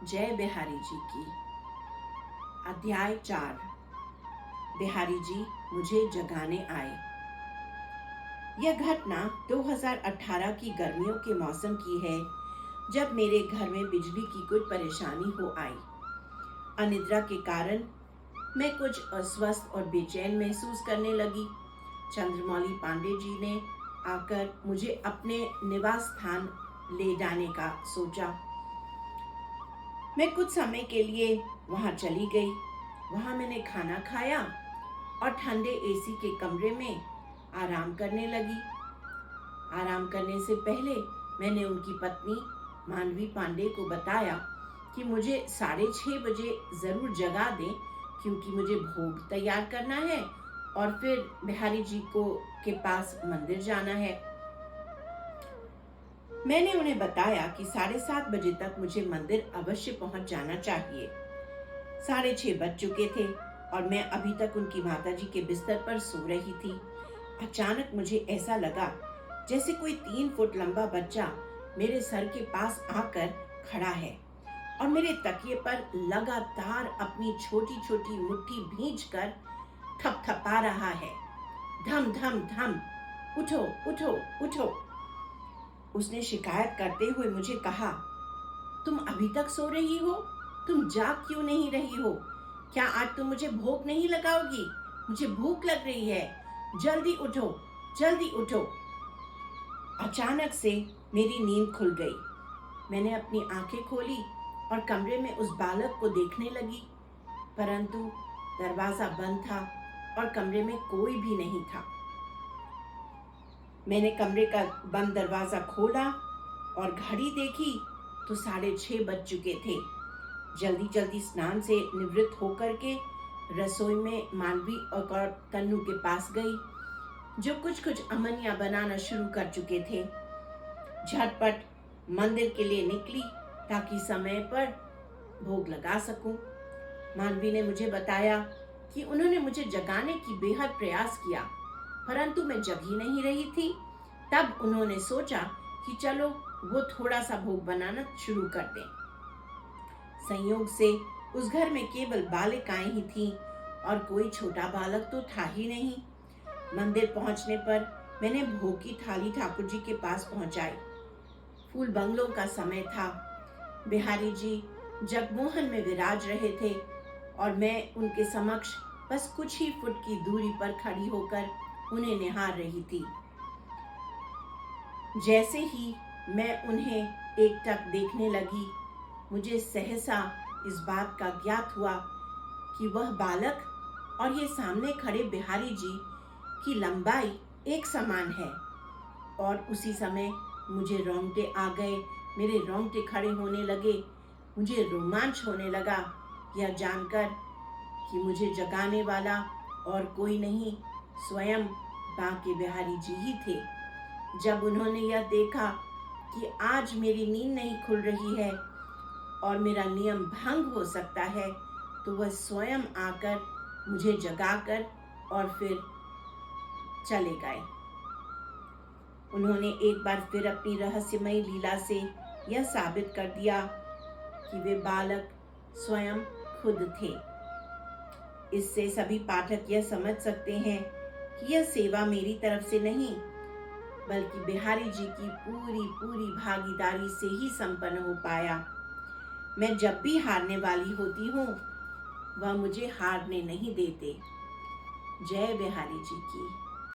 जय बिहारी जी की। अध्याय 4। बिहारी जी मुझे जगाने आए। यह घटना 2018 की गर्मियों के मौसम की है, जब मेरे घर में बिजली की कुछ परेशानी हो आई। अनिद्रा के कारण मैं कुछ अस्वस्थ और बेचैन महसूस करने लगी। चंद्रमौली पांडे जी ने आकर मुझे अपने निवास स्थान ले जाने का सोचा। मैं कुछ समय के लिए वहां चली गई। वहां मैंने खाना खाया और ठंडे एसी के कमरे में आराम करने लगी। आराम करने से पहले मैंने उनकी पत्नी मानवी पांडे को बताया कि मुझे 6:30 बजे जरूर जगा दें, क्योंकि मुझे भोग तैयार करना है और फिर बिहारी जी को के पास मंदिर जाना है। मैंने उन्हें बताया कि 7:30 बजे तक मुझे मंदिर अवश्य पहुंच जाना चाहिए। 6:30 बज चुके थे और मैं अभी तक उनकी माताजी के बिस्तर पर सो रही थी। अचानक मुझे ऐसा लगा जैसे कोई 3 फुट लंबा बच्चा मेरे सर के पास आकर खड़ा है और मेरे तकिए पर लगातार अपनी छोटी छोटी मुट्ठी भींचकर थपथपा रहा है। धम धम धम, उठो उठो उठो। उसने शिकायत करते हुए मुझे कहा, तुम अभी तक सो रही हो? तुम जाग क्यों नहीं रही हो? क्या आज तुम मुझे भोग नहीं लगाओगी? मुझे भूख लग रही है। जल्दी उठो, जल्दी उठो। अचानक से मेरी नींद खुल गई। मैंने अपनी आंखें खोली और कमरे में उस बालक को देखने लगी, परंतु दरवाजा बंद था और कमरे में कोई भी नहीं था। मैंने कमरे का बंद दरवाजा खोला और घड़ी देखी तो 6:30 बज चुके थे। जल्दी जल्दी स्नान से निवृत्त होकर के रसोई में मानवी और तन्नू के पास गई, जो कुछ कुछ अमनिया बनाना शुरू कर चुके थे। झटपट मंदिर के लिए निकली ताकि समय पर भोग लगा सकूं। मानवी ने मुझे बताया कि उन्होंने मुझे जगाने की बेहद प्रयास किया, परंतु मैं जग ही नहीं रही थी। तब उन्होंने सोचा कि चलो वो थोड़ा सा भोग बनाना शुरू कर दें। संयोग से उस घर में केवल बालिकाएं ही थीं और कोई छोटा बालक तो था ही नहीं। मंदिर पहुंचने पर मैंने भोग की थाली ठाकुर जी के पास पहुंचाई। फूल बंगलों का समय था। बिहारी जी जगमोहन में विराज रहे थे और मैं उनके समक्ष बस कुछ ही फुट की दूरी पर खड़ी होकर उन्हें निहार रही थी। जैसे ही मैं उन्हें एकटक देखने लगी, मुझे सहसा इस बात का ज्ञात हुआ कि वह बालक और ये सामने खड़े बिहारी जी की लंबाई एक समान है। और उसी समय मुझे रोंगटे आ गए, मेरे रोंगटे खड़े होने लगे। मुझे रोमांच होने लगा यह जानकर कि मुझे जगाने वाला और कोई नहीं, स्वयं बांके बिहारी जी ही थे। जब उन्होंने यह देखा कि आज मेरी नींद नहीं खुल रही है और मेरा नियम भंग हो सकता है, तो वह स्वयं आकर मुझे जगाकर और फिर चले गए। उन्होंने एक बार फिर अपनी रहस्यमयी लीला से यह साबित कर दिया कि वे बालक स्वयं खुद थे। इससे सभी पाठक यह समझ सकते हैं कि यह सेवा मेरी तरफ से नहीं, बल्कि बिहारी जी की पूरी पूरी भागीदारी से ही संपन्न हो पाया। मैं जब भी हारने वाली होती हूँ, वह मुझे हारने नहीं देते। जय बिहारी जी की।